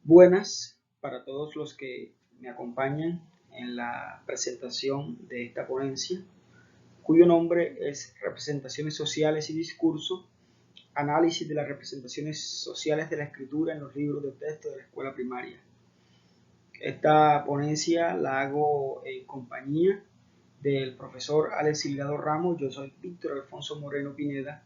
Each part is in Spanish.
Buenas para todos los que me acompañan en la presentación de esta ponencia, cuyo nombre es Representaciones sociales y discurso, análisis de las representaciones sociales de la escritura en los libros de texto de la escuela primaria. Esta ponencia la hago en compañía del profesor Alex Silgado Ramos. Yo soy Víctor Alfonso Moreno Pineda,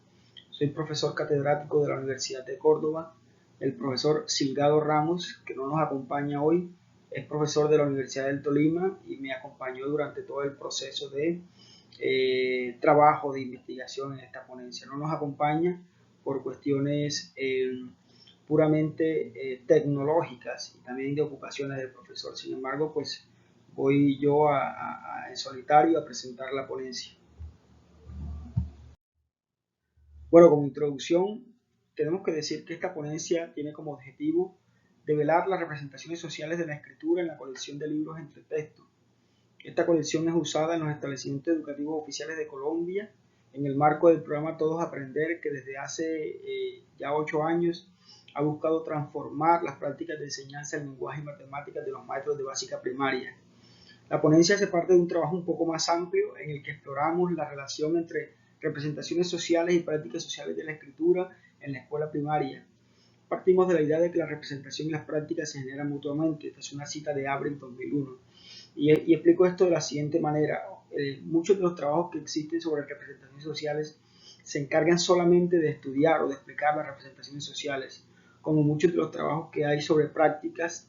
soy profesor catedrático de la Universidad de Córdoba. El profesor Silgado Ramos, que no nos acompaña hoy, es profesor de la Universidad del Tolima y me acompañó durante todo el proceso de trabajo de investigación en esta ponencia. No nos acompaña por cuestiones puramente tecnológicas y también de ocupaciones del profesor. Sin embargo, pues voy yo en solitario a presentar la ponencia. Bueno, como introducción, tenemos que decir que esta ponencia tiene como objetivo develar las representaciones sociales de la escritura en la colección de libros entre textos. Esta colección es usada en los establecimientos educativos oficiales de Colombia en el marco del programa Todos Aprender, que desde hace ya 8 años ha buscado transformar las prácticas de enseñanza en lenguaje y matemáticas de los maestros de básica primaria. La ponencia hace parte de un trabajo un poco más amplio en el que exploramos la relación entre representaciones sociales y prácticas sociales de la escritura en la escuela primaria. Partimos de la idea de que la representación y las prácticas se generan mutuamente. Esta es una cita de Abre en 2001. Y explico esto de la siguiente manera. Muchos de los trabajos que existen sobre representaciones sociales se encargan solamente de estudiar o de explicar las representaciones sociales, como muchos de los trabajos que hay sobre prácticas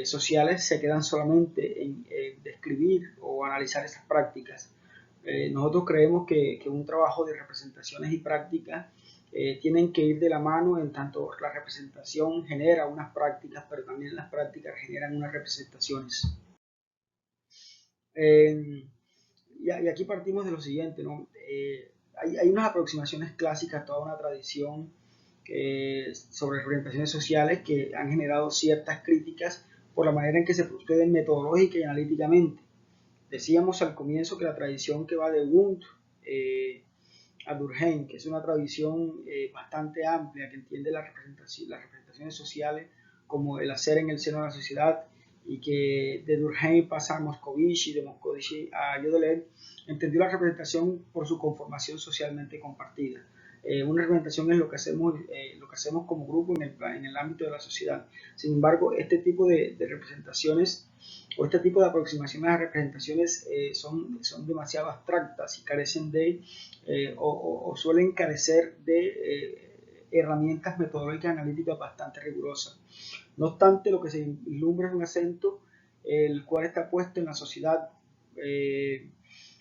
sociales se quedan solamente en describir o analizar esas prácticas. Nosotros creemos que un trabajo de representaciones y prácticas tienen que ir de la mano, en tanto la representación genera unas prácticas, pero también las prácticas generan unas representaciones. Y aquí partimos de lo siguiente, ¿no? Hay unas aproximaciones clásicas, toda una tradición sobre representaciones sociales que han generado ciertas críticas por la manera en que se proceden metodológica y analíticamente. Decíamos al comienzo que la tradición que va de Wundt a Durkheim, que es una tradición bastante amplia, que entiende las representaciones sociales como el hacer en el seno de la sociedad, y que de Durkheim pasa a Moscovici, de Moscovici a Gödel, entendió la representación por su conformación socialmente compartida. Una representación es lo que hacemos como grupo en el ámbito de la sociedad. Sin embargo, este tipo de representaciones o este tipo de aproximaciones a representaciones son demasiado abstractas y carecen de o suelen carecer de herramientas metodológicas analíticas bastante rigurosas. No obstante, lo que se vislumbra es un acento el cual está puesto en la sociedad.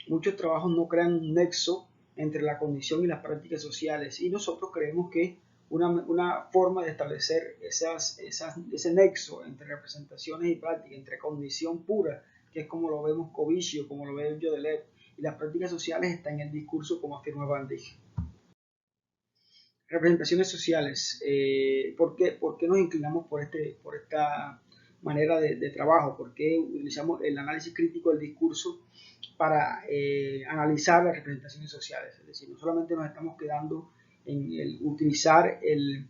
Muchos trabajos no crean un nexo entre la condición y las prácticas sociales, y nosotros creemos que una forma de establecer ese nexo entre representaciones y prácticas, entre condición pura, que es como lo vemos Moscovici o como lo ve Gödel, y las prácticas sociales, está en el discurso, como afirma Van Dijk. Representaciones sociales. ¿Por qué nos inclinamos por esta manera de trabajo? ¿Por qué utilizamos el análisis crítico del discurso para analizar las representaciones sociales? Es decir, no solamente nos estamos quedando en el utilizar el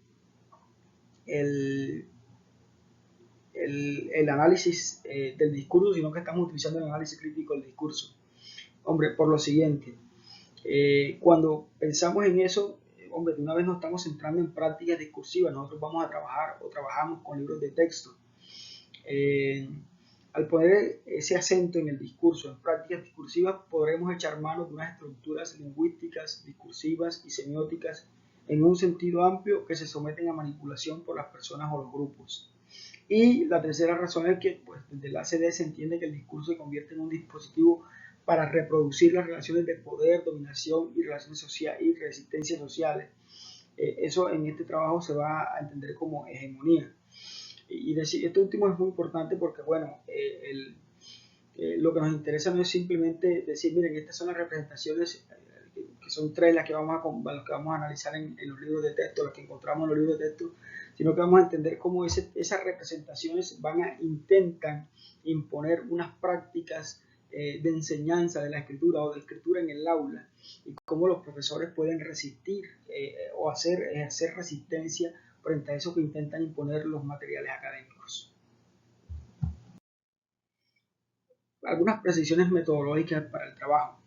análisis del discurso, sino que estamos utilizando el análisis crítico del discurso. Hombre, por lo siguiente, cuando pensamos en eso, hombre, de una vez nos estamos centrando en prácticas discursivas. Nosotros vamos a trabajar o trabajamos con libros de texto. Al poner ese acento en el discurso, en prácticas discursivas, podremos echar mano de unas estructuras lingüísticas, discursivas y semióticas en un sentido amplio que se someten a manipulación por las personas o los grupos. Y la tercera razón es que pues, desde la ACD se entiende que el discurso se convierte en un dispositivo para reproducir las relaciones de poder, dominación y relaciones sociales y resistencias sociales. Eso en este trabajo se va a entender como hegemonía. Y decir, esto último es muy importante porque, bueno, lo que nos interesa no es simplemente decir, miren, estas son las representaciones, que son tres las que vamos a analizar en los libros de texto, las que encontramos en los libros de texto, sino que vamos a entender cómo esas representaciones intentan imponer unas prácticas de enseñanza de la escritura o de escritura en el aula, y cómo los profesores pueden resistir o ejercer resistencia frente a eso que intentan imponer los materiales académicos. Algunas precisiones metodológicas para el trabajo.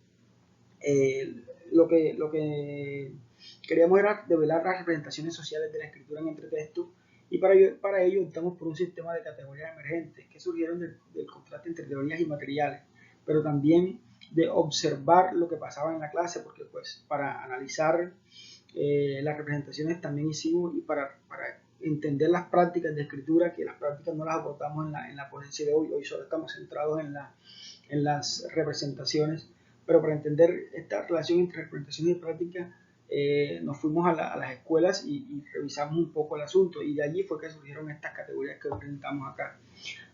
Lo que queríamos era develar las representaciones sociales de la escritura en entretexto, y para ello optamos por un sistema de categorías emergentes que surgieron del contraste entre teorías y materiales, pero también de observar lo que pasaba en la clase, porque pues para analizar las representaciones también hicimos, y para entender las prácticas de escritura, que las prácticas no las abordamos en la ponencia de hoy solo estamos centrados en las representaciones, pero para entender esta relación entre representaciones y práctica nos fuimos a las escuelas y revisamos un poco el asunto, y de allí fue que surgieron estas categorías que presentamos acá.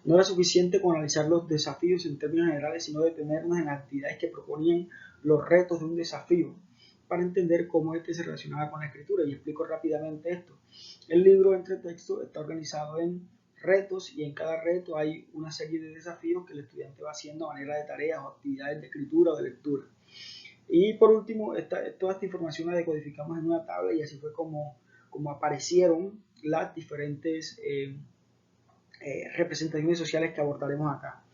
No era suficiente con analizar los desafíos en términos generales, sino detenernos en las actividades que proponían los retos de un desafío para entender cómo este se relacionaba con la escritura, y explico rápidamente esto. El libro entre texto está organizado en retos, y en cada reto hay una serie de desafíos que el estudiante va haciendo a manera de tareas o actividades de escritura o de lectura. Y por último, toda esta información la decodificamos en una tabla, y así fue como aparecieron las diferentes representaciones sociales que abordaremos acá.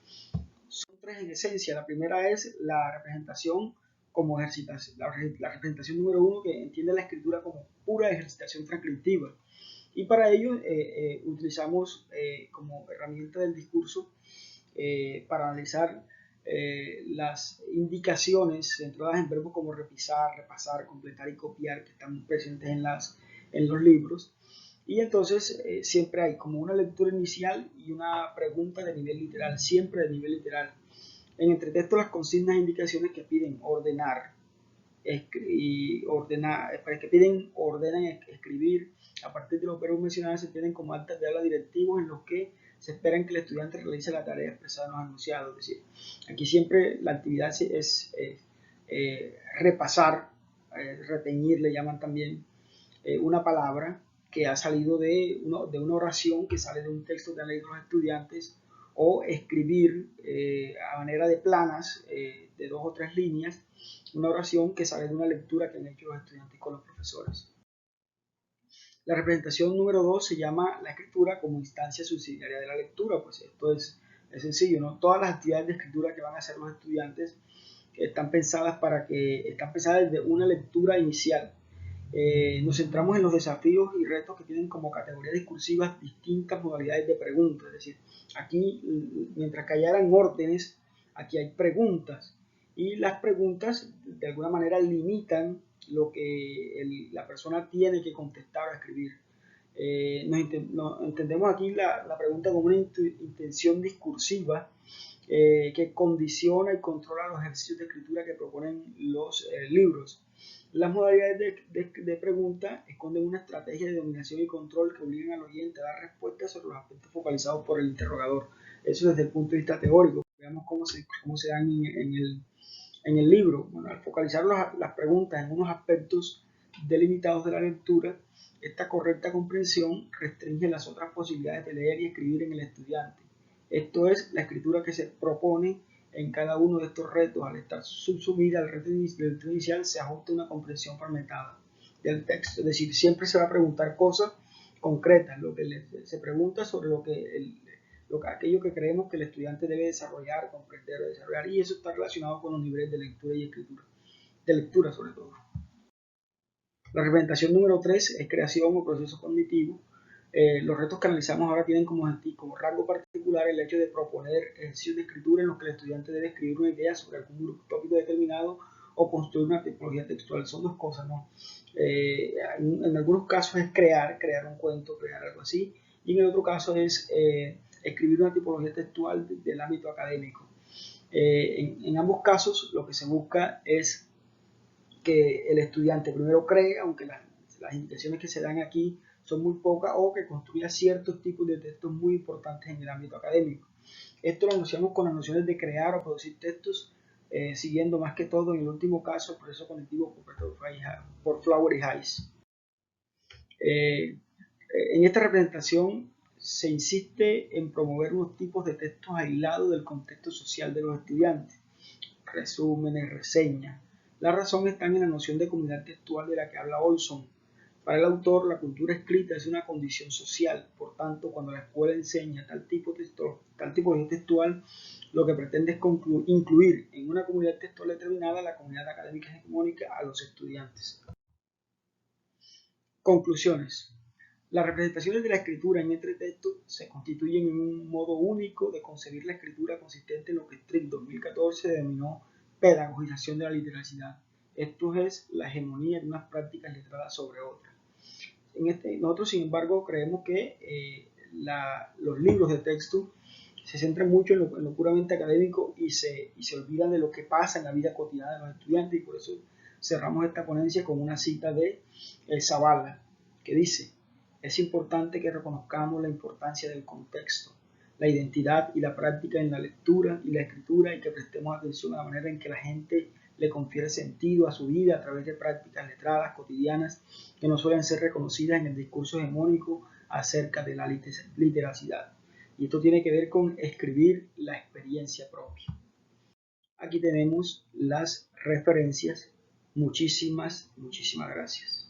Son tres en esencia. La primera es la representación como ejercitación, la representación número 1, que entiende la escritura como pura ejercitación transcriptiva. Y para ello utilizamos como herramienta del discurso para analizar las indicaciones centradas en verbos como repisar, repasar, completar y copiar, que están presentes en los libros. Y entonces siempre hay como una lectura inicial y una pregunta de nivel literal, siempre de nivel literal. En entretexto, las consignas e indicaciones que piden ordenan, escribir. A partir de los verbos mencionados se tienen como actas de habla directivos en los que se esperan que el estudiante realice la tarea expresada en los enunciados. Es decir, aquí siempre la actividad es repasar, reteñir, le llaman también, una palabra que ha salido de una oración que sale de un texto que han leído los estudiantes, o escribir a manera de planas de 2 o 3 líneas una oración que sale de una lectura que han hecho los estudiantes con los profesores. La representación número 2 se llama la escritura como instancia subsidiaria de la lectura. Pues esto es sencillo, ¿no? Todas las actividades de escritura que van a hacer los estudiantes están pensadas desde una lectura inicial. Nos centramos en los desafíos y retos que tienen como categorías discursivas distintas modalidades de preguntas. Es decir, aquí, mientras que allá eran órdenes, aquí hay preguntas, y las preguntas de alguna manera limitan lo que la persona tiene que contestar o escribir. Entendemos aquí la pregunta como una intención discursiva que condiciona y controla los ejercicios de escritura que proponen los libros. Las modalidades de pregunta esconden una estrategia de dominación y control que obligan al oyente a dar respuestas sobre los aspectos focalizados por el interrogador. Eso desde el punto de vista teórico. Veamos cómo se dan en el libro. Bueno, al focalizar las preguntas en unos aspectos delimitados de la lectura, esta correcta comprensión restringe las otras posibilidades de leer y escribir en el estudiante. Esto es, la escritura que se propone en cada uno de estos retos, al estar subsumida al reto inicial, se ajusta una comprensión fragmentada del texto. Es decir, siempre se va a preguntar cosas concretas, lo que se pregunta sobre aquello que creemos que el estudiante debe desarrollar, comprender o desarrollar, y eso está relacionado con los niveles de lectura y escritura, de lectura sobre todo. La representación número 3 es creación o proceso cognitivo. Los retos que analizamos ahora tienen como rango particular el hecho de proponer ejercicios de escritura en los que el estudiante debe escribir una idea sobre algún tópico determinado o construir una tipología textual. Son dos cosas, ¿no? En algunos casos es crear un cuento, crear algo así, y en el otro caso es escribir una tipología textual del ámbito académico. En ambos casos lo que se busca es que el estudiante primero cree, aunque las indicaciones que se dan aquí son muy pocas, o que construya ciertos tipos de textos muy importantes en el ámbito académico. Esto lo asociamos con las nociones de crear o producir textos, siguiendo más que todo en el último caso el proceso cognitivo por Flower y Hayes. En esta representación se insiste en promover unos tipos de textos aislados del contexto social de los estudiantes, resúmenes, reseñas. La razón está en la noción de comunidad textual de la que habla Olson. Para el autor, la cultura escrita es una condición social. Por tanto, cuando la escuela enseña tal tipo de textual, lo que pretende es incluir en una comunidad textual determinada la comunidad académica hegemónica a los estudiantes. Conclusiones. Las representaciones de la escritura en este texto se constituyen en un modo único de concebir la escritura consistente en lo que Strick 2014 denominó pedagogización de la literacidad. Esto es la hegemonía de unas prácticas letradas sobre otras. Nosotros, sin embargo, creemos que los libros de texto se centran mucho en lo puramente académico y se olvidan de lo que pasa en la vida cotidiana de los estudiantes, y por eso cerramos esta ponencia con una cita de Zavala, que dice: es importante que reconozcamos la importancia del contexto, la identidad y la práctica en la lectura y la escritura, y que prestemos atención a la manera en que la gente le confiere sentido a su vida a través de prácticas letradas cotidianas que no suelen ser reconocidas en el discurso hegemónico acerca de la literacidad. Y esto tiene que ver con escribir la experiencia propia. Aquí tenemos las referencias. Muchísimas gracias.